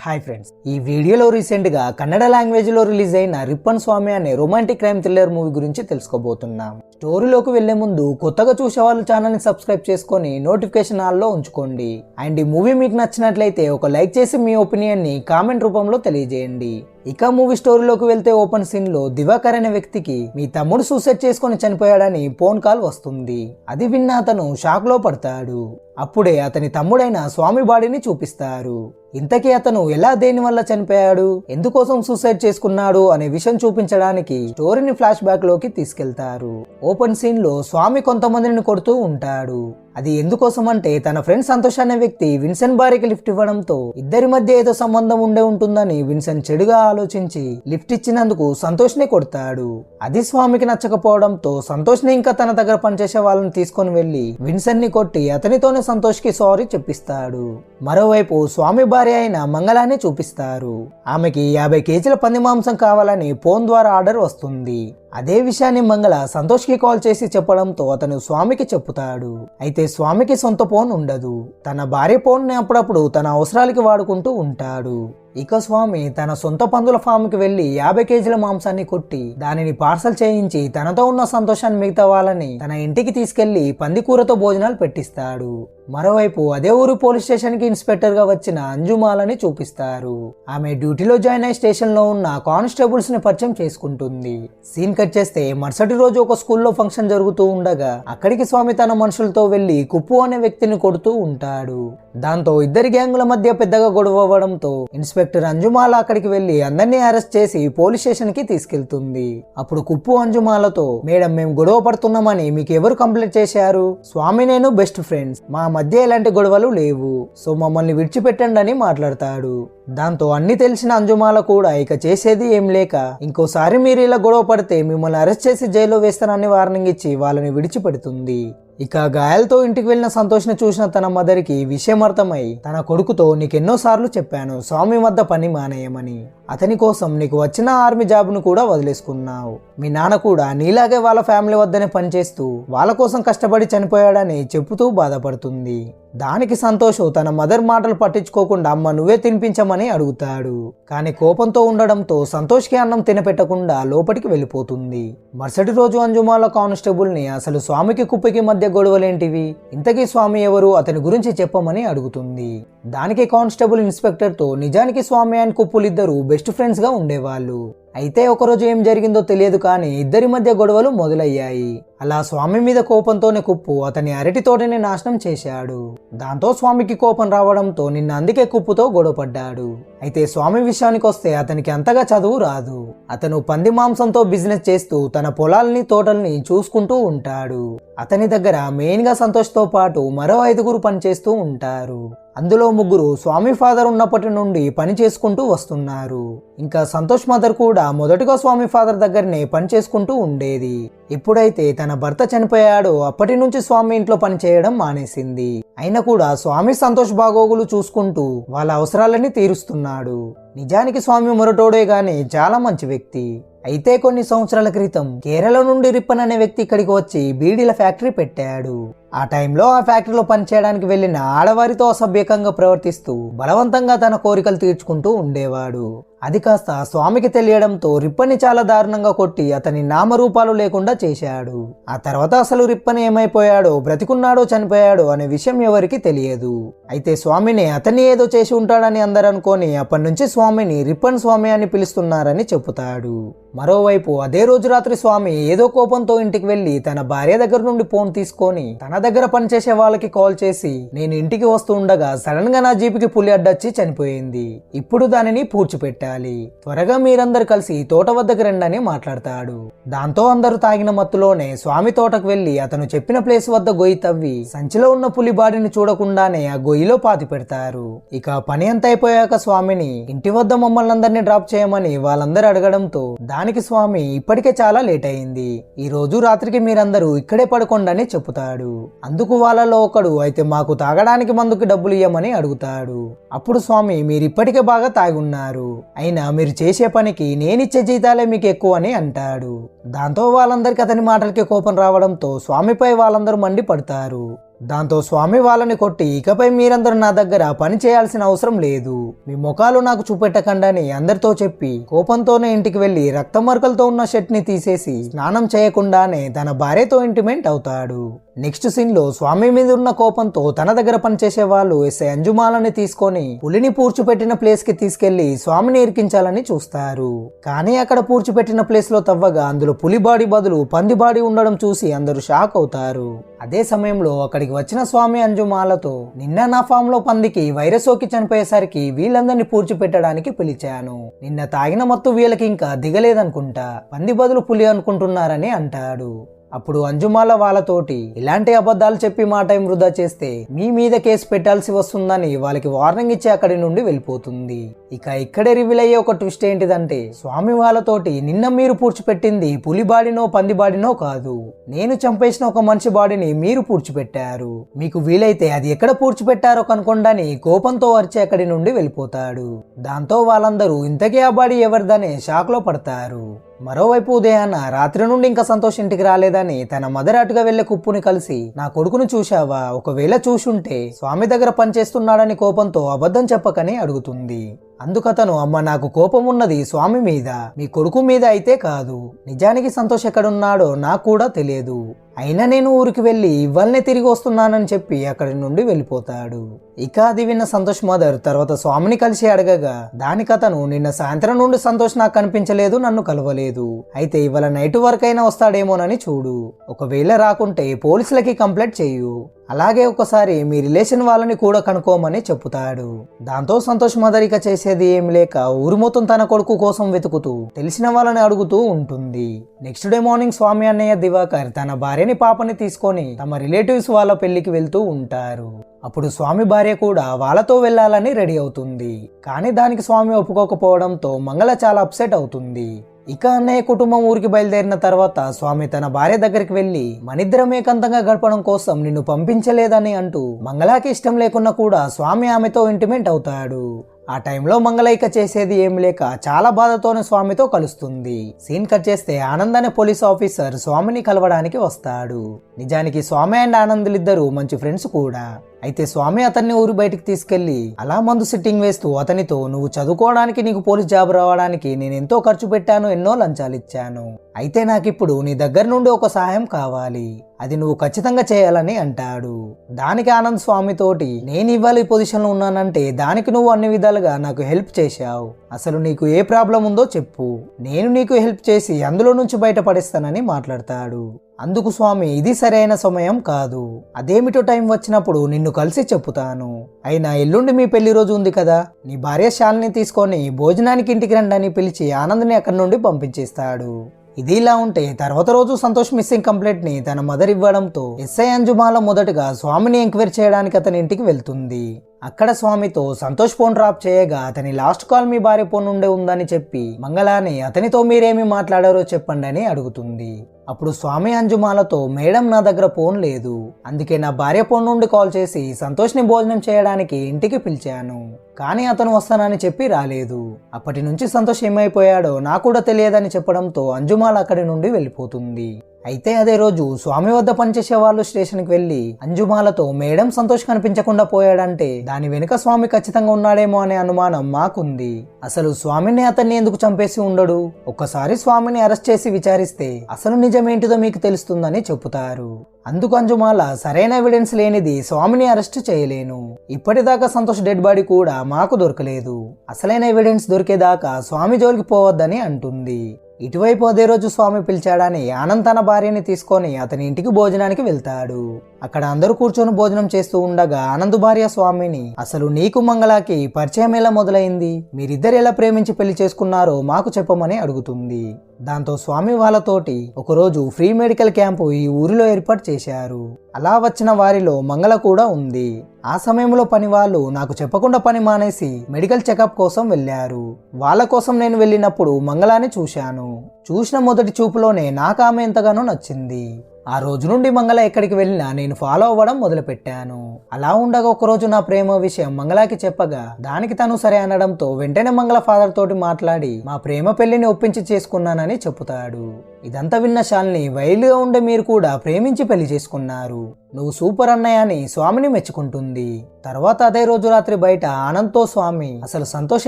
Hi friends, ఈ వీడియోలో రీసెంట్గా కన్నడ లాంగ్వేజ్లో రిలీజ్ అయిన రిప్పన్ స్వామి అనే రొమాంటిక్ క్రైమ్ థ్రిల్లర్ మూవీ గురించి తెలుసుకోబోతున్నాం. స్టోరీలోకి వెళ్లే ముందు కొత్తగా చూసే వాళ్ళు ఛానల్ని సబ్స్క్రైబ్ చేసుకొని నోటిఫికేషన్ ఆల్లో ఉంచుకోండి. అండ్ ఈ మూవీ మీకు నచ్చినట్లయితే ఒక లైక్ చేసి మీ ఒపీనియన్ని కామెంట్ రూపంలో తెలియజేయండి. ఇక మూవీ స్టోరీలోకి వెళ్తే ఓపెన్ సీన్ లో దివాకర్ అనే వ్యక్తికి మీ తమ్ముడు సూసైడ్ చేసుకుని చనిపోయాడని ఫోన్ కాల్ వస్తుంది. అది విన్న అతను షాక్ లో పడతాడు. అప్పుడే అతని తమ్ముడైన స్వామి బాడీని చూపిస్తారు. ఇంతకీ అతను ఎలా దేని వల్ల చనిపోయాడు, ఎందుకోసం సూసైడ్ చేసుకున్నాడు అనే విషయం చూపించడానికి స్టోరీని ఫ్లాష్ బ్యాక్ లోకి తీసుకెళ్తారు. ఓపెన్ సీన్ లో స్వామి కొంతమందిని కొడుతూ ఉంటాడు. అది ఎందుకోసం అంటే తన ఫ్రెండ్ సంతోష్ అనే వ్యక్తి విన్సెంట్ భార్యకి లిఫ్ట్ ఇవ్వడంతో ఇద్దరి మధ్య ఏదో సంబంధం ఉండే ఉంటుందని విన్సెంట్ చెడుగా ఆలోచించి లిఫ్ట్ ఇచ్చినందుకు సంతోష్ ని కొడతాడు. అది స్వామికి నచ్చకపోవడంతో సంతోష్ ని ఇంకా తన దగ్గర పనిచేసే వాళ్ళని తీసుకొని వెళ్లి విన్సెంట్ ని కొట్టి అతనితోనే సంతోష్ కి సారీ చెప్పిస్తాడు. మరోవైపు స్వామి భార్య అయిన మంగళాన్ని చూపిస్తారు. ఆమెకి 50 కేజీల పంది మాంసం కావాలని ఫోన్ ద్వారా ఆర్డర్ వస్తుంది. అదే విషయాన్ని మంగళ సంతోష్ కి కాల్ చేసి చెప్పడంతో అతను స్వామికి చెప్పుతాడు. అయితే స్వామికి సొంత ఫోన్ ఉండదు. తన భార్య ఫోన్ ని అప్పుడప్పుడు తన అవసరాలకి వాడుకుంటూ ఉంటాడు. ఇక స్వామి తన సొంత పందుల ఫామ్ కి వెళ్లి 50 కేజీల మాంసాన్ని కొట్టి దానిని పార్సల్ చేయించి తనతో ఉన్న సంతోషాన్ని మిగతా వాళ్ళని తన ఇంటికి తీసుకెళ్లి పందికూరతో భోజనాలు పెట్టిస్తాడు. మరోవైపు అదే ఊరు పోలీస్ స్టేషన్ కి ఇన్స్పెక్టర్ గా వచ్చిన అంజుమాలని చూపిస్తారు. ఆమె డ్యూటీలో జాయిన్ అయ్యి స్టేషన్ లో ఉన్న కానిస్టేబుల్స్ ని పరిచయం చేసుకుంటుంది. సీన్ కట్ చేస్తే మరుసటి రోజు ఒక స్కూల్లో ఫంక్షన్ జరుగుతూ ఉండగా అక్కడికి స్వామి తన మనుషులతో వెళ్లి కుప్పు అనే వ్యక్తిని కొడుతూ ఉంటాడు. దాంతో ఇద్దరి గ్యాంగుల మధ్య పెద్దగా గొడవ అవ్వడంతో ఇన్స్పెక్టర్ అంజుమాల అక్కడికి వెళ్లి అందరినీ అరెస్ట్ చేసి పోలీస్ స్టేషన్ కి తీసుకెళ్తుంది. అప్పుడు కుప్పు అంజుమాలతో, మేడం, మేము గొడవ పడుతున్నామని మీకు ఎవరు కంప్లైంట్ చేశారు? స్వామి నేను బెస్ట్ ఫ్రెండ్స్, మా మధ్య ఎలాంటి గొడవలు లేవు, సో మమ్మల్ని విడిచిపెట్టండి అని మాట్లాడతాడు. దాంతో అన్ని తెలిసిన అంజుమాల కూడా ఇక చేసేది ఏం లేక, ఇంకోసారి మీరు ఇలా గొడవ పడితే మిమ్మల్ని అరెస్ట్ చేసి జైల్లో వేస్తానని వార్నింగ్ ఇచ్చి వాళ్ళని విడిచిపెడుతుంది. ఇక గాయాలతో ఇంటికి వెళ్లిన సంతోష్ ని చూసిన తన మదర్ కి విషయం అర్థమై తన కొడుకుతో, నీకెన్నోసార్లు చెప్పాను స్వామి వద్ద పని మానేయమని, అతని కోసం నీకు వచ్చిన ఆర్మీ జాబ్ ను కూడా వదిలేసుకున్నావు, మీ నాన్న కూడా నీలాగే వాళ్ళ ఫ్యామిలీ వద్దనే పనిచేస్తూ వాళ్ళ కోసం కష్టపడి చనిపోయాడని చెబుతూ బాధపడుతుంది. దానికి సంతోష్ తన మదర్ మాటలు పట్టించుకోకుండా అమ్మ నువ్వే తినిపించమని అడుగుతాడు. కానీ కోపంతో ఉండడంతో సంతోష్ కి అన్నం తినపెట్టకుండా లోపలికి వెళ్ళిపోతుంది. మరుసటి రోజు అంజుమాల కానిస్టేబుల్ ని అసలు స్వామికి కుప్పకి మధ్య గొడవలేంటివి, ఇంతకీ స్వామి ఎవరు, అతని గురించి చెప్పమని అడుగుతుంది. దానికి కానిస్టేబుల్ ఇన్స్పెక్టర్ తో, నిజానికి స్వామి అండ్ కుప్పులిద్దరూ బెస్ట్ ఫ్రెండ్స్ గా ఉండేవాళ్ళు. అయితే ఒకరోజు ఏం జరిగిందో తెలియదు కానీ ఇద్దరి మధ్య గొడవలు మొదలయ్యాయి. అలా స్వామి మీద కోపంతోనే కుప్పు అతని అరటి తోటని నాశనం చేశాడు. దాంతో స్వామికి కోపం రావడంతో నిన్న అందుకే కుప్పుతో గొడవపడ్డాడు. అయితే స్వామి విషయానికి వస్తే అతనికి అంతగా చదువు రాదు. అతను పంది మాంసంతో బిజినెస్ చేస్తూ తన పొలాల్ని తోటల్ని చూసుకుంటూ ఉంటాడు. అతని దగ్గర మెయిన్ గా సంతోష్ తో పాటు మరో 5గురు పనిచేస్తూ ఉంటారు. అందులో 3 స్వామి ఫాదర్ ఉన్నప్పటి నుండి పని చేసుకుంటూ వస్తున్నారు. ఇంకా సంతోష్ మదర్ కూడా మొదటగా స్వామి ఫాదర్ దగ్గరనే పని చేసుకుంటూ ఉండేది. ఎప్పుడైతే తన భర్త చనిపోయాడో అప్పటి నుంచి స్వామి ఇంట్లో పని చేయడం మానేసింది. అయినా కూడా స్వామి సంతోష్ బాగోగులు చూసుకుంటూ వాళ్ళ అవసరాలని తీరుస్తున్నాడు. నిజానికి స్వామి మొరటోడే గాని చాలా మంచి వ్యక్తి. అయితే కొన్ని సంవత్సరాల క్రితం కేరళ నుండి రిప్పన్ అనే వ్యక్తి ఇక్కడికి వచ్చి బీడీల ఫ్యాక్టరీ పెట్టాడు. ఆ టైంలో ఆ ఫ్యాక్టరీలో పనిచేయడానికి వెళ్లిన ఆడవారితో అసభ్యకంగా ప్రవర్తిస్తూ బలవంతంగా తన కోరికలు తీర్చుకుంటూ ఉండేవాడు. అది కాస్త స్వామికి తెలియడంతో రిప్పని చాలా దారుణంగా కొట్టి అతని నామరూపాలు లేకుండా చేశాడు. ఆ తర్వాత అసలు రిప్పని ఏమైపోయాడో, బ్రతికున్నాడో చనిపోయాడో అనే విషయం ఎవరికి తెలియదు. అయితే స్వామిని అతన్ని ఏదో చేసి ఉంటాడని అందరు అనుకొని అప్పటి నుంచి స్వామిని రిప్పన్ స్వామి అని పిలుస్తున్నారని చెబుతాడు. మరోవైపు అదే రోజు రాత్రి స్వామి ఏదో కోపంతో ఇంటికి వెళ్లి తన భార్య దగ్గర నుండి ఫోన్ తీసుకొని తన దగ్గర పనిచేసే వాళ్ళకి కాల్ చేసి, నేను ఇంటికి వస్తూ ఉండగా సడన్ గా నా జీపుకి పులి అడ్డొచ్చి చనిపోయింది, ఇప్పుడు దానిని పూడ్చిపెట్టాలి, త్వరగా మీరందరు కలిసి తోట వద్దకు రండి అని మాట్లాడతాడు. దాంతో అందరూ తాగిన మత్తులోనే స్వామి తోటకు వెళ్లి అతను చెప్పిన ప్లేస్ వద్ద గొయ్యి తవ్వి సంచిలో ఉన్న పులి బాడీని చూడకుండానే ఆ గొయ్యిలో పాతి పెడతారు. ఇక పని అంత అయిపోయాక స్వామిని ఇంటి వద్ద మమ్మల్ని అందరినీ డ్రాప్ చేయమని వాళ్ళందరూ అడగడంతో దానికి స్వామి, ఇప్పటికే చాలా లేట్ అయింది, ఈ రోజు రాత్రికి మీరందరూ ఇక్కడే పడుకోండి చెప్పుతాడు. అందుకు వాళ్ళలో ఒకడు, అయితే మాకు తాగడానికి మందుకి డబ్బులు ఇయ్యమని అడుగుతాడు. అప్పుడు స్వామి, మీరు ఇప్పటికే బాగా తాగి ఉన్నారు, అయినా మీరు చేసే పనికి నేనిచ్చే జీతాలే మీకు ఎక్కువ అని అంటాడు. దాంతో వాళ్ళందరికీ అతని మాటలకి కోపం రావడంతో స్వామిపై వాళ్ళందరూ మండిపడతారు. దాంతో స్వామి వాళ్ళని కొట్టి, ఇకపై మీరందరూ నా దగ్గర పని చేయాల్సిన అవసరం లేదు, మీ ముఖాలు నాకు చూపెట్టకండి అందరితో చెప్పి కోపంతోనే ఇంటికి వెళ్లి రక్తమరకలతో ఉన్న షర్ట్ ని తీసేసి స్నానం చేయకుండానే తన భార్యతో ఇంటిమేట్ అవుతాడు. నెక్స్ట్ సీన్ లో స్వామి మీద ఉన్న కోపంతో తన దగ్గర పనిచేసే వాళ్ళు ఎస్ఐ అంజుమాలని తీసుకొని పులిని పూడ్చిపెట్టిన ప్లేస్ కి తీసుకెళ్లి స్వామిని ఇరికించాలని చూస్తారు. కానీ అక్కడ పూడ్చిపెట్టిన ప్లేస్ లో తవ్వగా అందులో పులి బాడీ బదులు పంది బాడీ ఉండడం చూసి అందరూ షాక్ అవుతారు. అదే సమయంలో అక్కడికి వచ్చిన స్వామి అంజుమాలతో, నిన్న నా ఫామ్ లో పందికి వైరస్ సోకి చనిపోయేసరికి వీళ్ళందరినీ పూడ్చిపెట్టడానికి పిలిచాను, నిన్న తాగిన మత్తు వీళ్ళకి ఇంకా దిగలేదనుకుంటా, పంది బదులు పులి అనుకుంటున్నారని అంటాడు. అప్పుడు అంజుమాల వాళ్ళతోటి, ఇలాంటి అబద్ధాలు చెప్పి మా టైం వృధా చేస్తే మీ మీద కేసు పెట్టాల్సి వస్తుందని వాళ్ళకి వార్నింగ్ ఇచ్చి అక్కడి నుండి వెళ్ళిపోతుంది. ఇక ఇక్కడే రివీల్ అయ్యే ఒక ట్విస్ట్ ఏంటిదంటే, స్వామి వాళ్ళతోటి, నిన్న మీరు పూడ్చిపెట్టింది పులి బాడినో పంది బాడినో కాదు, నేను చంపేసిన ఒక మనిషి బాడీని మీరు పూడ్చిపెట్టారు, మీకు వీలైతే అది ఎక్కడ పూడ్చిపెట్టారో కనుకొండని కోపంతో అరిచి అక్కడి నుండి వెళ్ళిపోతాడు. దాంతో వాళ్ళందరూ ఇంతకీ ఆ బాడీ ఎవరిదనే షాక్ లో పడతారు. మరోవైపు ఉదయాన్న రాత్రి నుండి ఇంకా సంతోష్ ఇంటికి రాలేదని తన మదర్ అటుగా వెళ్లే కుప్పుని కలిసి, నా కొడుకును చూశావా, ఒకవేళ చూసుంటే స్వామి దగ్గర పనిచేస్తున్నాడని కోపంతో అబద్ధం చెప్పకని అడుగుతుంది. అందుకతను, అమ్మ నాకు కోపం ఉన్నది స్వామి మీద, మీ కొడుకు మీద అయితే కాదు, నిజానికి సంతోష్ ఎక్కడున్నాడో నాకు కూడా తెలియదు, అయినా నేను ఊరికి వెళ్ళి ఇవ్వాలనే తిరిగి వస్తున్నానని చెప్పి అక్కడి నుండి వెళ్ళిపోతాడు. ఇక అది విన్న సంతోష్ మదర్ తర్వాత స్వామిని కలిసి అడగగా, దానికతను, నిన్న సాయంత్రం నుండి సంతోష్ నాకు కనిపించలేదు, నన్ను కలవలేదు, అయితే ఇవాళ నైట్ వరకు అయినా వస్తాడేమోనని చూడు, ఒకవేళ రాకుంటే పోలీసులకి కంప్లైంట్ చెయ్యు, అలాగే ఒకసారి మీ రిలేషన్ వాళ్ళని కూడా కనుక్కోమని చెప్పుతాడు. దాంతో సంతోష్ మదర్ ఇక చేసేది ఏం లేక ఊరు మొత్తం తన కొడుకు కోసం వెతుకుతూ తెలిసిన వాళ్ళని అడుగుతూ ఉంటుంది. నెక్స్ట్ డే మార్నింగ్ స్వామి అన్నయ్య దివాకర్ తన భార్యని పాపని తీసుకొని తమ రిలేటివ్స్ వాళ్ళ పెళ్లికి వెళ్తూ ఉంటారు. అప్పుడు స్వామి భార్య కూడా వాళ్ళతో వెళ్లాలని రెడీ అవుతుంది. కానీ దానికి స్వామి ఒప్పుకోకపోవడంతో మంగళ చాలా అప్సెట్ అవుతుంది. ఇక అన్నయ్య కుటుంబం ఊరికి బయలుదేరిన తర్వాత స్వామి తన భార్య దగ్గరికి వెళ్లి, మనిద్దరం ఏకాంతంగా గడపడం కోసం నిన్ను పంపించలేదని అంటూ మంగళకి ఇష్టం లేకున్నా కూడా స్వామి ఆమెతో ఇంటిమేట్ అవుతాడు. ఆ టైంలో మంగళ ఇక చేసేది ఏం లేక చాలా బాధతోనే స్వామితో కలుస్తుంది. సీన్ కట్ చేస్తే ఆనంద్ అనే పోలీస్ ఆఫీసర్ స్వామిని కలవడానికి వస్తాడు. నిజానికి స్వామి అండ్ ఆనందులిద్దరూ మంచి ఫ్రెండ్స్ కూడా. అయితే స్వామి అతన్ని ఊరు బయటికి తీసుకెళ్లి అలా మందు సిట్టింగ్ వేస్తూ అతనితో, నువ్వు చదువుకోవడానికి, నీకు పోలీస్ జాబ్ రావడానికి నేను ఎంతో ఖర్చు పెట్టాను, ఎన్నో లంచాలు ఇచ్చాను, అయితే నాకిప్పుడు నీ దగ్గర నుండి ఒక సహాయం కావాలి, అది నువ్వు ఖచ్చితంగా చేయాలని అంటాడు. దానికి ఆనంద్ స్వామితోటి, నేను ఇవాళ ఈ పొజిషన్ లో ఉన్నానంటే దానికి నువ్వు అన్ని విధాలుగా నాకు హెల్ప్ చేశావు, అసలు నీకు ఏ ప్రాబ్లం ఉందో చెప్పు, నేను నీకు హెల్ప్ చేసి అందులో నుంచి బయటపడేస్తానని మాట్లాడతాడు. అందుకు స్వామి, ఇది సరైన సమయం కాదు, అదేమిటో టైం వచ్చినప్పుడు నిన్ను కలిసి చెప్పుతాను, అయినా ఎల్లుండి మీ పెళ్లి రోజు ఉంది కదా, నీ భార్య శాలిని తీసుకొని భోజనానికి ఇంటికి రండి అని పిలిచి ఆనంద్ని అక్కడి నుండి పంపించేస్తాడు. ఇది ఇలా ఉంటే తర్వాత రోజు సంతోష్ మిస్సింగ్ కంప్లైంట్ ని తన మదర్ ఇవ్వడంతో ఎస్ఐ అంజుమాల మొదటగా స్వామిని ఎంక్వైరీ చేయడానికి అతని ఇంటికి వెళ్తుంది. అక్కడ స్వామితో సంతోష్ ఫోన్ డ్రాప్ చేయగా అతని లాస్ట్ కాల్ మీ భార్య ఫోన్ నుండే ఉందని చెప్పి మంగళాని అతనితో మీరేమి మాట్లాడారో చెప్పండి అని అడుగుతుంది. అప్పుడు స్వామి అంజుమాలతో, మేడం నా దగ్గర ఫోన్ లేదు, అందుకే నా భార్య ఫోన్ నుండి కాల్ చేసి సంతోష్ని భోజనం చేయడానికి ఇంటికి పిలిచాను, కానీ అతను వస్తానని చెప్పి రాలేదు, అప్పటి నుంచి సంతోష్ ఏమైపోయాడో నాకు కూడా తెలియదని చెప్పడంతో అంజుమాల అక్కడి నుండి వెళ్ళిపోతుంది. అయితే అదే రోజు స్వామి వద్ద పనిచేసే వాళ్ళు స్టేషన్కి వెళ్లి అంజుమాలతో, మేడం సంతోష్ కనిపించకుండా పోయాడంటే దాని వెనుక స్వామి ఖచ్చితంగా ఉన్నాడేమో అనే అనుమానం మాకుంది, అసలు స్వామిని అతన్ని ఎందుకు చంపేసి ఉండడు, ఒక్కసారి స్వామిని అరెస్ట్ చేసి విచారిస్తే అసలు నిజమేంటిదో మీకు తెలుస్తుందని చెబుతారు. అందుకు అంజుమాల, సరైన ఎవిడెన్స్ లేనిది స్వామిని అరెస్ట్ చేయలేను, ఇప్పటిదాకా సంతోష్ డెడ్ బాడీ కూడా మాకు దొరకలేదు, అసలైన ఎవిడెన్స్ దొరికేదాకా స్వామి జోలికి పోవద్దని అంటుంది. ఇటువైపు అదే రోజు స్వామి పిలిచాడని ఆనంద్ తన భార్యని తీసుకొని అతని ఇంటికి భోజనానికి వెళ్తాడు. అక్కడ అందరూ కూర్చొని భోజనం చేస్తూ ఉండగా ఆనంద్ భార్య స్వామిని, అసలు నీకు మంగళకి పరిచయం ఎలా మొదలైంది, మీరిద్దరు ఎలా ప్రేమించి పెళ్లి చేసుకున్నారో మాకు చెప్పమని అడుగుతుంది. దాంతో స్వామి వాళ్ళతోటి, ఒకరోజు ఫ్రీ మెడికల్ క్యాంపు ఈ ఊరిలో ఏర్పాటు చేశారు, అలా వచ్చిన వారిలో మంగళ కూడా ఉంది. ఆ సమయంలో పని వాళ్ళు నాకు చెప్పకుండా పని మానేసి మెడికల్ చెకప్ కోసం వెళ్లారు. వాళ్ళ కోసం నేను వెళ్ళినప్పుడు మంగళాని చూశాను, చూసిన మొదటి చూపులోనే నాకు ఆమె ఎంతగానో నచ్చింది. ఆ రోజు నుండి మంగళ ఎక్కడికి వెళ్ళినా నేను ఫాలో అవ్వడం మొదలు పెట్టాను. అలా ఉండగా ఒకరోజు నా ప్రేమ విషయం మంగళకి చెప్పగా దానికి తను సరే అనడంతో వెంటనే మంగళ ఫాదర్ తోటి మాట్లాడి మా ప్రేమ పెళ్లిని ఒప్పించి చేసుకున్నానని చెప్పుతాడు. ఇదంతా విన్న శాలిని వైల్డ్గా ఉండే మీరు కూడా ప్రేమించి పెళ్లి చేసుకున్నారు, నువ్వు సూపర్ అన్నయ్య అని స్వామిని మెచ్చుకుంటుంది. తర్వాత అదే రోజు రాత్రి బయట ఆనంద్తో స్వామి అసలు సంతోష్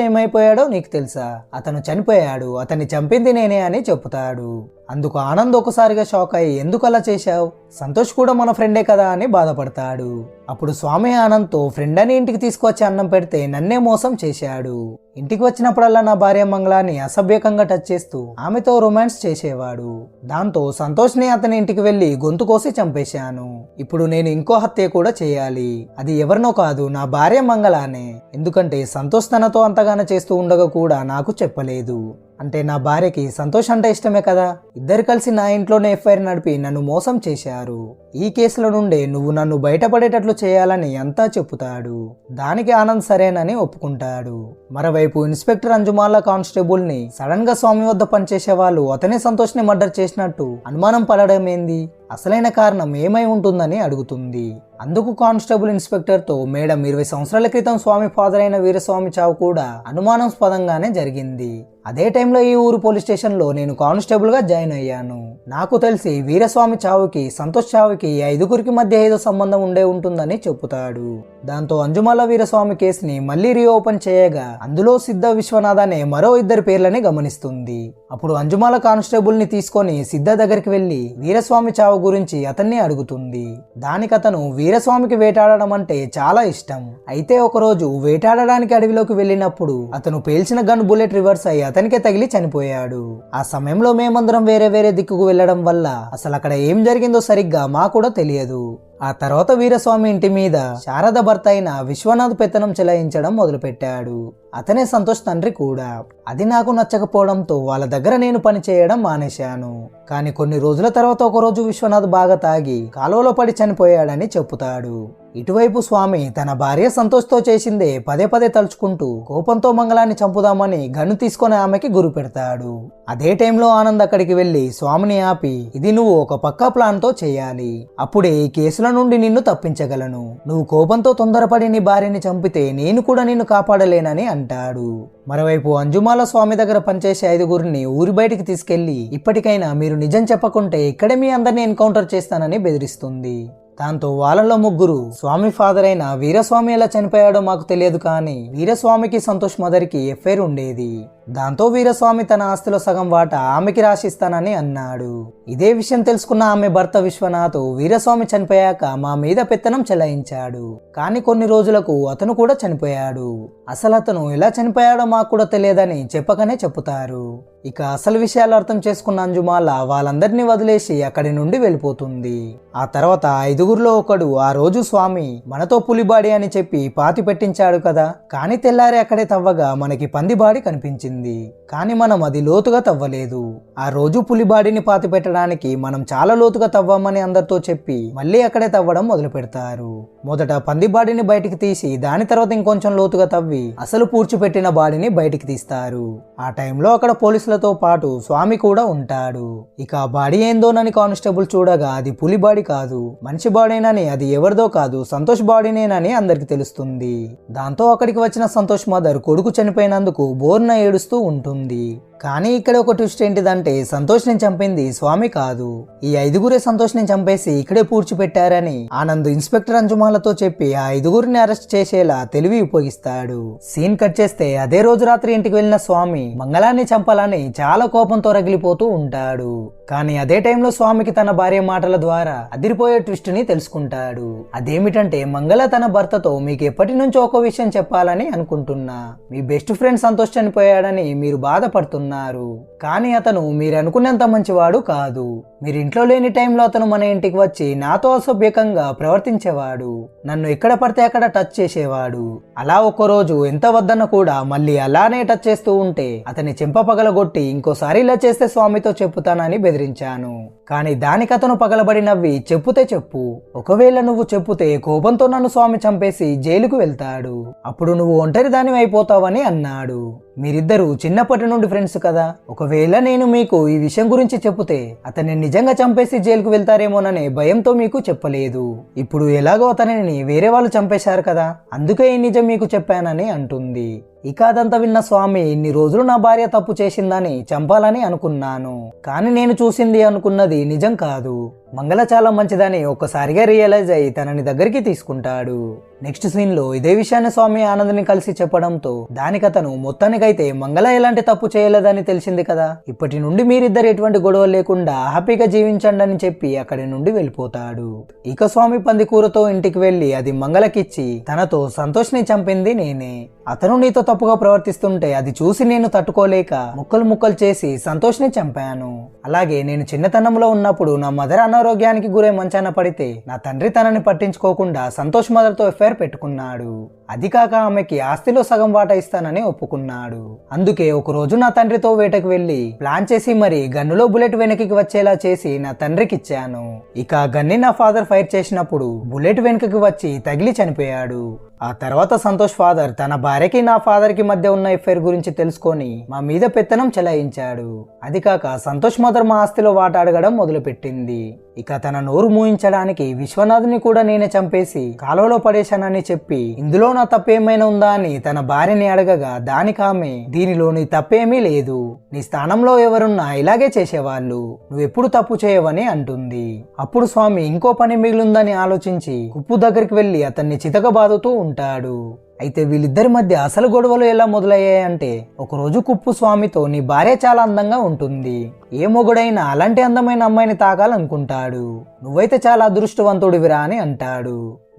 ఏమైపోయాడో నీకు తెలుసా, అతను చనిపోయాడు, అతన్ని చంపింది నేనే అని చెప్తాడు. అందుకు ఆనంద్ ఒకసారిగా షాక్ అయ్యి ఎందుకు అలా చేశావు, సంతోష్ కూడా మన ఫ్రెండే కదా అని బాధపడతాడు. అప్పుడు స్వామి ఆనంద్తో ఫ్రెండ్ అని ఇంటికి తీసుకొచ్చి అన్నం పెడితే నన్నే మోసం చేశాడు, ఇంటికి వచ్చినప్పుడల్లా నా భార్య మంగళాన్ని అసభ్యకంగా టచ్ చేస్తూ ఆమెతో రొమాన్స్ చేసేవాడు, దాంతో సంతోష్ ని అతని ఇంటికి వెళ్లి గొంతు కోసి చంపేశాను. ఇప్పుడు నేను ఇంకో హత్య కూడా చేయాలి, అది ఎవరినో కాదు నా భార్య మంగళానే, ఎందుకంటే సంతోష్ తనతో అంతగానే చేస్తూ ఉండగా కూడా నాకు చెప్పలేదు. అంటే నా భార్యకి సంతోష్ అంటే ఇష్టమే కదా, ఇద్దరు కలిసి నా ఇంట్లోనే ఎఫ్ఐఆర్ నడిపి నన్ను మోసం చేశారు, ఈ కేసులో నుండే నువ్వు నన్ను బయటపడేటట్లు చేయాలని అంతా చెప్పుతాడు. దానికి ఆనంద్ సరేనని ఒప్పుకుంటాడు. మరోవైపు ఇన్స్పెక్టర్ అంజుమాల కానిస్టేబుల్ ని సడన్ గా స్వామి వద్ద పనిచేసే వాళ్ళు అతనే సంతోష్ ని మర్డర్ చేసినట్టు అనుమానం పడడం ఏంది, అసలైన కారణం ఏమై ఉంటుందని అడుగుతుంది. అందుకు కానిస్టేబుల్ ఇన్స్పెక్టర్ తో మేడం 20 సంవత్సరాల క్రితం స్వామి ఫాదర్ అయిన వీరస్వామి చావు కూడా అనుమానాస్పదంగానే జరిగింది, అదే టైంలో ఈ ఊరు పోలీస్ స్టేషన్ లో నేను కానిస్టేబుల్ గా జాయిన్ అయ్యాను, నాకు తెలిసి వీరస్వామి చావుకి సంతోష్ చావుకి 5గురికి మధ్య ఏదో సంబంధం ఉండే ఉంటుందని చెప్పుతాడు. దాంతో అంజుమాల వీరస్వామి కేసుని మళ్లీ రీఓపెన్ చేయగా అందులో సిద్ధ విశ్వనాథ్ అనే మరో 2 పేర్లని గమనిస్తుంది. అప్పుడు అంజుమాల కానిస్టేబుల్ ని తీసుకొని సిద్ధ దగ్గరికి వెళ్లి వీరస్వామి చావు గురించి అతన్ని అడుగుతుంది. దానికి అతను వీరస్వామికి వేటాడడం అంటే చాలా ఇష్టం, అయితే ఒకరోజు వేటాడడానికి అడవిలోకి వెళ్ళినప్పుడు అతను పేల్చిన గన్ బుల్లెట్ రివర్స్ అయ్యి అతనికే తగిలి చనిపోయాడు. ఆ సమయంలో మేమందరం వేరే వేరే దిక్కుకు వెళ్లడం వల్ల అసలు అక్కడ ఏం జరిగిందో సరిగ్గా మా కూడా తెలియదు. ఆ తర్వాత వీరస్వామి ఇంటి మీద శారద భర్త అయిన విశ్వనాథ్ పెత్తనం చెలాయించడం మొదలుపెట్టాడు, అతనే సంతోష్ తండ్రి కూడా. అది నాకు నచ్చకపోవడంతో వాళ్ళ దగ్గర నేను పని చేయడం మానేశాను. కానీ కొన్ని రోజుల తర్వాత ఒకరోజు విశ్వనాథ్ బాగా తాగి కాలువలో పడి చనిపోయాడని చెప్పుతాడు. ఇటువైపు స్వామి తన భార్య సంతోష్తో చేసిందే పదే పదే తలుచుకుంటూ కోపంతో మంగళాన్ని చంపుదామని గన్ను తీసుకొని ఆమెకి గురి పెడతాడు. అదే టైంలో ఆనంద్ అక్కడికి వెళ్లి స్వామిని ఆపి ఇది నువ్వు ఒక పక్కా ప్లాన్ తో చేయాలి, అప్పుడే ఈ కేసుల నుండి నిన్ను తప్పించగలను, నువ్వు కోపంతో తొందరపడి నీ భార్యని చంపితే నేను కూడా నిన్ను కాపాడలేనని అంటాడు. మరోవైపు అంజుమాల స్వామి దగ్గర పనిచేసే 5గురిని ఊరి బయటికి తీసుకెళ్లి ఇప్పటికైనా మీరు నిజం చెప్పకుంటే ఇక్కడే మీ అందరిని ఎన్కౌంటర్ చేస్తానని బెదిరిస్తుంది. దాంతో వాళ్ళలో 3 స్వామి ఫాదర్ అయిన వీరస్వామి ఎలా చనిపోయాడో మాకు తెలియదు, కానీ వీరస్వామికి సంతోష్ మదర్కి ఎఫ్ఐఆర్ ఉండేది, దాంతో వీరస్వామి తన ఆస్తిలో సగం వాటా ఆమెకి రాసిస్తానని అన్నాడు. ఇదే విషయం తెలుసుకున్న ఆమె భర్త విశ్వనాథ్ వీరస్వామి చనిపోయాక మా మీద పెత్తనం చెలాయించాడు, కానీ కొన్ని రోజులకు అతను కూడా చనిపోయాడు, అసలు అతను ఎలా చనిపోయాడో మాకు కూడా తెలియదని చెప్పకనే చెప్పుతారు. ఇక అసలు విషయాలు అర్థం చేసుకున్న అంజుమాల వాళ్ళందరినీ వదిలేసి అక్కడి నుండి వెళ్ళిపోతుంది. ఆ తర్వాత 5గురిలో ఒకడు ఆ రోజు స్వామి మనతో పులిబాడి అని చెప్పి పాతి పెట్టించాడు కదా, కానీ తెల్లారి అక్కడే తవ్వగా మనకి పందిబాడి కనిపించింది, కానీ మనం అది లోతుగా తవ్వలేదు. ఆ రోజు పులిబాడిని పాతి పెట్టడానికి మనం చాలా లోతుగా తవ్వామని అందరితో చెప్పి మళ్ళీ అక్కడే తవ్వడం మొదలు పెడతారు. మొదట పందిబాడిని బయటికి తీసి దాని తర్వాత ఇంకొంచెం లోతుగా తవ్వి అసలు పూడ్చిపెట్టిన బాడిని బయటికి తీస్తారు. ఆ టైంలో అక్కడ పోలీసులతో పాటు స్వామి కూడా ఉంటాడు. ఇక ఆ బాడీ ఏందోనని కానిస్టేబుల్ చూడగా అది పులి బాడీ కాదు, మనిషి బాడీనని, అది ఎవరిదో కాదు సంతోష్ బాడీనేనని అందరికి తెలుస్తుంది. దాంతో అక్కడికి వచ్చిన సంతోష్ మదర్ కొడుకు చనిపోయినందుకు బోర్న ఏడుస్తూ ఉంటుంది. కానీ ఇక్కడ ఒక ట్విస్ట్ ఏంటిదంటే సంతోష్ ని చంపింది స్వామి కాదు, ఈ 5గురే సంతోష్ ని చంపేసి ఇక్కడే పూడ్చిపెట్టారని ఆనంద్ ఇన్స్పెక్టర్ అంజుమాలతో చెప్పి ఆ 5గురిని అరెస్ట్ చేసేలా తెలివి ఉపయోగిస్తాడు. సీన్ కట్ చేస్తే అదే రోజు రాత్రి ఇంటికి వెళ్లిన స్వామి మంగళాన్ని చంపాలని చాలా కోపంతో రగిలిపోతూ ఉంటాడు. కానీ అదే టైంలో స్వామికి తన భార్య మాటల ద్వారా అదిరిపోయే ట్విస్ట్ ని తెలుసుకుంటాడు. అదేమిటంటే మంగళ తన భర్తతో మీకు ఎప్పటి నుంచో ఒక విషయం చెప్పాలని అనుకుంటున్నా, మీ బెస్ట్ ఫ్రెండ్ సంతోష్ చనిపోయాడని మీరు బాధపడుతున్నారు, కానీ అతను మీరు అనుకున్నంత మంచివాడు కాదు, మీరు ఇంట్లో లేని టైంలో అతను మన ఇంటికి వచ్చి నాతో అసభ్యకంగా ప్రవర్తించేవాడు, నన్ను ఎక్కడ పడితే అక్కడ టచ్ చేసేవాడు, అలా ఒక్కరోజు ఎంత వద్దన్న కూడా మళ్ళీ అలానే టచ్ చేస్తూ ఉంటే అతని చెంప పగలగొట్టి ఇంకోసారి ఇలా చేస్తే స్వామితో చెప్పుతానని బెదిరించాను, కానీ దానికి అతను పగలబడి నవ్వి చెప్పుతే చెప్పు, ఒకవేళ నువ్వు చెప్పుతే కోపంతో నన్ను స్వామి చంపేసి జైలుకు వెళ్తాడు, అప్పుడు నువ్వు ఒంటరి దానివి అయిపోతావని అన్నాడు. మీరిద్దరూ చిన్నప్పటి నుండి ఫ్రెండ్స్ కదా, ఒకవేళ నేను మీకు ఈ విషయం గురించి చెప్పుతే అతన్ని నిజంగా చంపేసి జైలుకు వెళ్తారేమోననే భయంతో మీకు చెప్పలేదు, ఇప్పుడు ఎలాగో అతనిని వేరే వాళ్ళు చంపేశారు కదా, అందుకే ఈ నిజం మీకు చెప్పానని అంటుంది. ఇక అదంతా విన్న స్వామి, ఇన్ని రోజులు నా భార్య తప్పు చేసిందని చంపాలని అనుకున్నాను, కానీ నేను చూసింది అనుకున్నది నిజం కాదు, మంగళ చాలా మంచిదని ఒక్కసారిగా రియలైజ్ అయ్యి తనని దగ్గరికి తీసుకుంటాడు. నెక్స్ట్ సీన్ లో ఇదే విషయాన్ని స్వామి ఆనంద్ని కలిసి చెప్పడంతో దానికి అతను, మొత్తానికైతే మంగళ ఎలాంటి తప్పు చేయలేదని తెలిసింది కదా, ఇప్పటి నుండి మీరిద్దరు ఎటువంటి గొడవ లేకుండా హ్యాపీగా జీవించండి అని చెప్పి అక్కడి నుండి వెళ్ళిపోతాడు. ఇక స్వామి పంది కూరతో ఇంటికి వెళ్లి అది మంగళకిచ్చి, తనతో సంతోష్ని చంపింది నేనే, అతను నీతో తప్పుగా ప్రవర్తిస్తుంటే అది చూసి నేను తట్టుకోలేక ముక్కలు ముక్కలు చేసి సంతోష్ని చంపాను. అలాగే నేను చిన్నతనంలో ఉన్నప్పుడు నా మదర్ అనారోగ్యానికి గురై మంచాన పడితే నా తండ్రి తనని పట్టించుకోకుండా సంతోష్ మదర్తో ఎఫ్ఐఆర్ పెట్టుకున్నాడు. అది కాక ఆమెకి ఆస్తిలో సగం వాటా ఇస్తానని ఒప్పుకున్నాడు. అందుకే ఒక రోజు నా తండ్రితో వేటకు వెళ్లి ప్లాన్ చేసి మరి గన్నులో బుల్లెట్ వెనక్కి వచ్చేలా చేసి నా తండ్రికి ఇచ్చాను. ఇక గన్ని నా ఫాదర్ ఫైర్ చేసినప్పుడు బుల్లెట్ వెనక్కి వచ్చి తగిలి చనిపోయాడు. ఆ తర్వాత సంతోష్ ఫాదర్ తన భార్యకి నా ఫాదర్ కి మధ్య ఉన్న ఎఫ్ఐఆర్ గురించి తెలుసుకొని మా మీద పెత్తనం చెలాయించాడు. అది కాక సంతోష్ మదర్ మా ఆస్తిలో వాటా అడగడం మొదలుపెట్టింది. ఇక తన నోరు మూయించడానికి విశ్వనాథ్ని కూడా నేనే చంపేసి కాలువలో పడేశానని చెప్పి, ఇందులో నా తప్పేమైనా ఉందా అని తన భార్యని అడగగా దానికి ఆమె, దీనిలో నీ తప్పేమీ లేదు, నీ స్థానంలో ఎవరున్నా ఇలాగే చేసేవాళ్ళు, నువ్వెప్పుడు తప్పు చేయవని అంటుంది. అప్పుడు స్వామి ఇంకో పని మిగిలిందని ఆలోచించి కుప్పు దగ్గరికి వెళ్లి అతన్ని చితకబాదుతూ ఉంటాడు. అయితే వీళ్ళిద్దరి మధ్య అసలు గొడవలు ఎలా మొదలయ్యాయంటే, ఒకరోజు కుప్పు స్వామితో, నీ భార్య చాలా అందంగా ఉంటుంది, ఏ మొగుడైనా అలాంటి అందమైన అమ్మాయిని తాకాలనుకుంటాడు, నువ్వైతే చాలా అదృష్టవంతుడివిరా అని అంటాడు.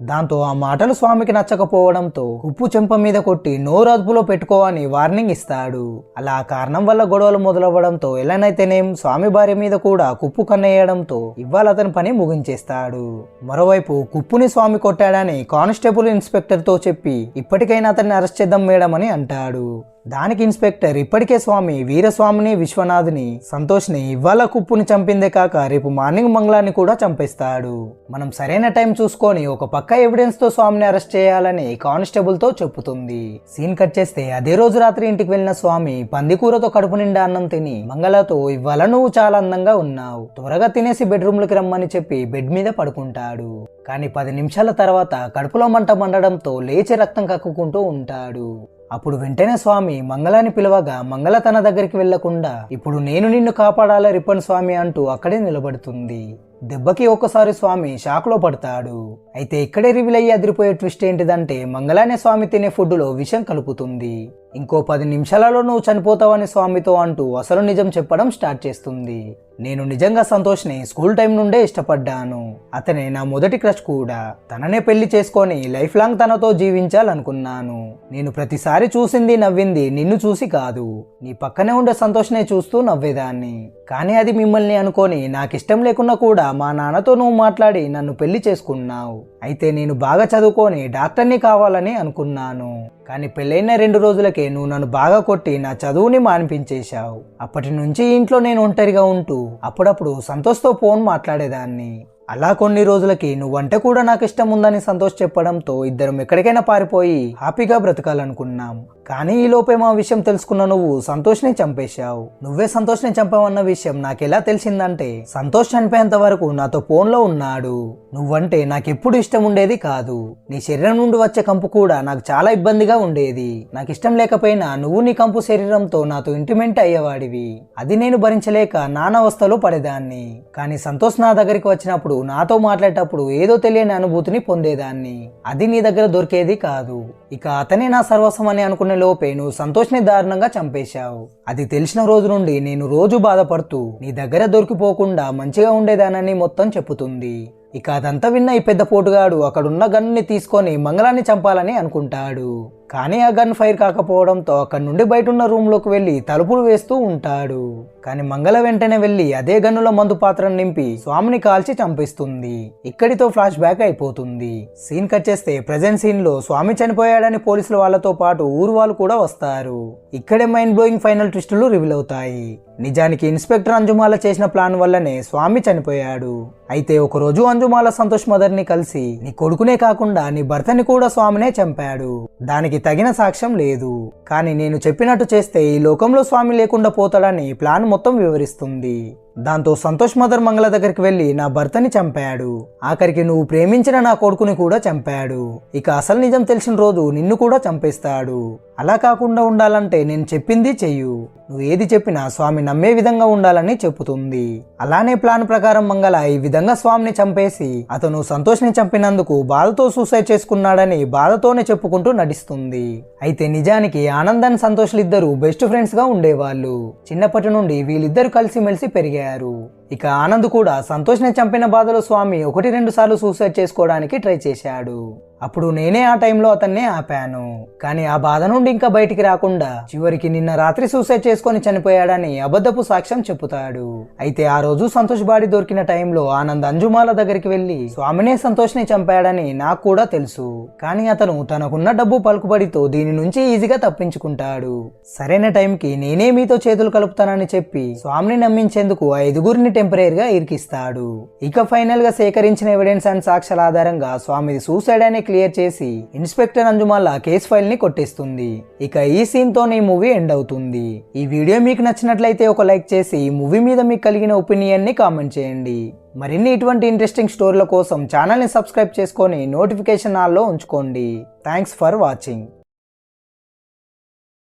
దాంతో ఆ మాటలు స్వామికి నచ్చకపోవడంతో కుప్పు చెంప మీద కొట్టి నోరు అదుపులో పెట్టుకోవని వార్నింగ్ ఇస్తాడు. అలా కారణం వల్ల గొడవలు మొదలవ్వడంతో ఎలానైతేనేం స్వామి భార్య మీద కూడా కుప్పు కన్నేయడంతో ఇవాళ అతని పని ముగించేస్తాడు. మరోవైపు కుప్పుని స్వామి కొట్టాడని కానిస్టేబుల్ ఇన్స్పెక్టర్ తో చెప్పి ఇప్పటికైనా అతన్ని అరెస్ట్ చేద్దాం మేడం అని అంటాడు. దానికి ఇన్స్పెక్టర్ ఇప్పటికే స్వామి వీరస్వామిని, విశ్వనాథ్ని, సంతోష్ని ఇవాళ కుప్పుని చంపిందే కాక రేపు మార్నింగ్ మంగళాన్ని కూడా చంపేస్తాడు. మనం సరైన టైం చూసుకొని ఒక పక్క ఎవిడెన్స్ తో స్వామిని అరెస్ట్ చేయాలని కానిస్టేబుల్ తో చెప్పుతుంది. సీన్ కట్ చేస్తే అదే రోజు రాత్రి ఇంటికి వెళ్లిన స్వామి పందికూరతో కడుపు నిండా అన్నం తిని మంగళతో, ఇవాళ నువ్వు చాలా అందంగా ఉన్నావు, త్వరగా తినేసి బెడ్రూమ్ లోకి రమ్మని చెప్పి బెడ్ మీద పడుకుంటాడు. కానీ 10 నిమిషాల తర్వాత కడుపులో మంట మండడంతో లేచి రక్తం కక్కుకుంటూ ఉంటాడు. అప్పుడు వెంటనే స్వామి మంగళాన్ని పిలవగా మంగళ తన దగ్గరికి వెళ్లకుండా, ఇప్పుడు నేను నిన్ను కాపాడాల రిప్పన్ స్వామి అంటూ అక్కడే నిలబడుతుంది. దెబ్బకి ఒక్కసారి స్వామి షాక్ లో పడతాడు. అయితే ఇక్కడే రివీల్ అయ్యి అదిరిపోయే ట్విస్ట్ ఏంటిదంటే, మంగళానే స్వామి తినే ఫుడ్ లో విషం కలుపుతుంది. ఇంకో 10 నిమిషాలలో నువ్వు చనిపోతావని స్వామితో అంటూ అసలు నిజం చెప్పడం స్టార్ట్ చేస్తుంది. నేను నిజంగా సంతోష్ని స్కూల్ టైం నుండే ఇష్టపడ్డాను, అతనే నా మొదటి క్రష్ కూడా, తననే పెళ్లి చేసుకొని లైఫ్ లాంగ్ తనతో జీవించాలనుకున్నాను. నేను ప్రతిసారి చూసింది నవ్వింది నిన్ను చూసి కాదు, నీ పక్కనే ఉండే సంతోష్నే చూస్తూ నవ్వేదాన్ని, కానీ అది మిమ్మల్ని అనుకొని నాకిష్టం లేకున్నా కూడా మా నాన్నతో నువ్వు మాట్లాడి నన్ను పెళ్లి చేసుకున్నావు. అయితే నేను బాగా చదువుకొని డాక్టర్ని కావాలని అనుకున్నాను, కానీ పెళ్ళైన 2 రోజులకే నువ్వు నన్ను బాగా కొట్టి నా చదువుని మానిపించేశావు. అప్పటి నుంచి ఇంట్లో నేను ఒంటరిగా ఉంటూ అప్పుడప్పుడు సంతోష్తో ఫోన్ మాట్లాడేదాన్ని. అలా కొన్ని రోజులకి నువ్వంటే కూడా నాకు ఇష్టం ఉందని సంతోష్ చెప్పడంతో ఇద్దరం ఎక్కడికైనా పారిపోయి హ్యాపీగా బ్రతకాలనుకున్నాం. కానీ ఈ లోపే మా విషయం తెలుసుకున్న నువ్వు సంతోష్ని చంపేశావు. నువ్వే సంతోష్ని చంపావన్న విషయం నాకెలా తెలిసిందంటే, సంతోష్ చనిపోయేంత వరకు నాతో ఫోన్లో ఉన్నాడు. నువ్వంటే నాకెప్పుడు ఇష్టం ఉండేది కాదు, నీ శరీరం నుండి వచ్చే కంపు కూడా నాకు చాలా ఇబ్బందిగా ఉండేది. నాకు ఇష్టం లేకపోయినా నువ్వు నీ కంపు శరీరంతో నాతో ఇంటిమెంట్ అయ్యేవాడివి. అది నేను భరించలేక నానావస్థలో పడేదాన్ని. కానీ సంతోష్ నా దగ్గరికి వచ్చినప్పుడు, నాతో మాట్లాడేటప్పుడు ఏదో తెలియని అనుభూతిని పొందేదాన్ని. అది నీ దగ్గర దొరికేది కాదు. ఇక అతనే నా సర్వస్వం అని అనుకునే లోపే నువ్వు సంతోష్ని దారుణంగా చంపేశావు. అది తెలిసిన రోజు నుండి నేను రోజు బాధపడుతూ నీ దగ్గర దొరికిపోకుండా మంచిగా ఉండేదానని మొత్తం చెప్పుతుంది. ఇక అదంతా విన్న ఈ పెద్ద పోటుగాడు అక్కడున్న గన్నుని తీసుకొని మంగళాన్ని చంపాలని అనుకుంటాడు. కానీ ఆ గన్ ఫైర్ కాకపోవడంతో అక్కడి నుండి బయట ఉన్న రూమ్ లోకి వెళ్లి తలుపులు వేస్తూ ఉంటాడు. కానీ మంగళ వెంటనే వెళ్లి అదే గన్నులో మందు పాత్రను నింపి స్వామిని కాల్చి చంపిస్తుంది. ఇక్కడితో ఫ్లాష్ బ్యాక్ అయిపోతుంది. సీన్ కట్ చేస్తే ప్రెజెంట్ సీన్ లో స్వామి చనిపోయాడని పోలీసుల వాళ్ళతో పాటు ఊరు వాళ్ళు కూడా వస్తారు. ఇక్కడే మైండ్ బ్లోయింగ్ ఫైనల్ ట్విస్టులు రివీల్ అవుతాయి. నిజానికి ఇన్స్పెక్టర్ అంజుమాల చేసిన ప్లాన్ వల్లనే స్వామి చనిపోయాడు. అయితే ఒకరోజు అంజుమాల సంతోష్ మదర్ ని కలిసి, నీ కొడుకునే కాకుండా నీ భర్తని కూడా స్వామినే చంపాడు, దానికి తగిన సాక్ష్యం లేదు, కానీ నేను చెప్పినట్టు చేస్తే ఈ లోకంలో స్వామి లేకుండా పోతాడని ప్లాన్ మొత్తం వివరిస్తుంది. దాంతో సంతోష్ మదర్ మంగళ దగ్గరికి వెళ్లి నా భర్తని చంపాడు, ఆఖరికి నువ్వు ప్రేమించిన నా కొడుకుని కూడా చంపాడు, ఇక అసలు నిజం తెలిసిన రోజు నిన్ను కూడా చంపేస్తాడు. అలా కాకుండా ఉండాలంటే నేను చెప్పింది చెయ్యు, నువ్వు ఏది చెప్పినా స్వామి నమ్మే విధంగా ఉండాలని చెప్పుతుంది. అలానే ప్లాన్ ప్రకారం మంగళ ఈ విధంగా స్వామిని చంపేసి అతను సంతోష్ని చంపినందుకు బాధతో సూసైడ్ చేసుకున్నాడని బాధతోనే చెప్పుకుంటూ నటిస్తుంది. అయితే నిజానికి ఆనంద్ అండ్ సంతోష్లు ఇద్దరు బెస్ట్ ఫ్రెండ్స్ గా ఉండేవాళ్ళు. చిన్నప్పటి నుండి వీళ్ళిద్దరు కలిసిమెలిసి పెరిగారు. ఇక ఆనంద్ కూడా సంతోష్ని చంపిన బాధలో స్వామి 1-2 సార్లు సూసైడ్ చేసుకోవడానికి ట్రై చేశాడు. అప్పుడు నేనే ఆ టైంలో అతన్నే ఆపాను. కానీ ఆ బాధ నుండి ఇంకా బయటికి రాకుండా చివరికి నిన్న రాత్రి సూసైడ్ చేసుకొని చనిపోయాడని అబద్ధపు సాక్ష్యం చెప్పుతాడు. అయితే ఆ రోజు సంతోష్ బాడీ దొరికిన టైంలో ఆనంద్ అంజుమాల దగ్గరికి వెళ్లి స్వామినే సంతోష్ని చంపాడని నాకు కూడా తెలుసు, కానీ అతను తనకున్న డబ్బు పలుకుబడితో దీని నుంచి ఈజీగా తప్పించుకుంటాడు. సరైన టైంకి నేనే మీతో చేతులు కలుపుతానని చెప్పి స్వామిని నమ్మించేందుకు 5గురిని టెంపరీగా ఇరికిస్తాడు. ఇక ఫైనల్ గా సేకరించిన ఎవిడెన్స్ అండ్ సాక్ష్యాల ఆధారంగా స్వామిది సూసైడ్ అని క్లియర్ చేసి ఇన్స్పెక్టర్ అంజుమాల కేసు ఫైల్ ని కొట్టేస్తుంది. ఇక ఈ సీన్ తో ఈ మూవీ ఎండ్ అవుతుంది. ఈ వీడియో మీకు నచ్చినట్లయితే ఒక లైక్ చేసి ఈ మూవీ మీద మీకు కలిగిన ఒపీనియన్ ని కామెంట్ చేయండి. మరిన్ని ఇటువంటి ఇంట్రెస్టింగ్ స్టోరీల కోసం ఛానల్ ని సబ్స్క్రైబ్ చేసుకొని నోటిఫికేషన్ ఆల్లో ఉంచుకోండి. Thanks for watching.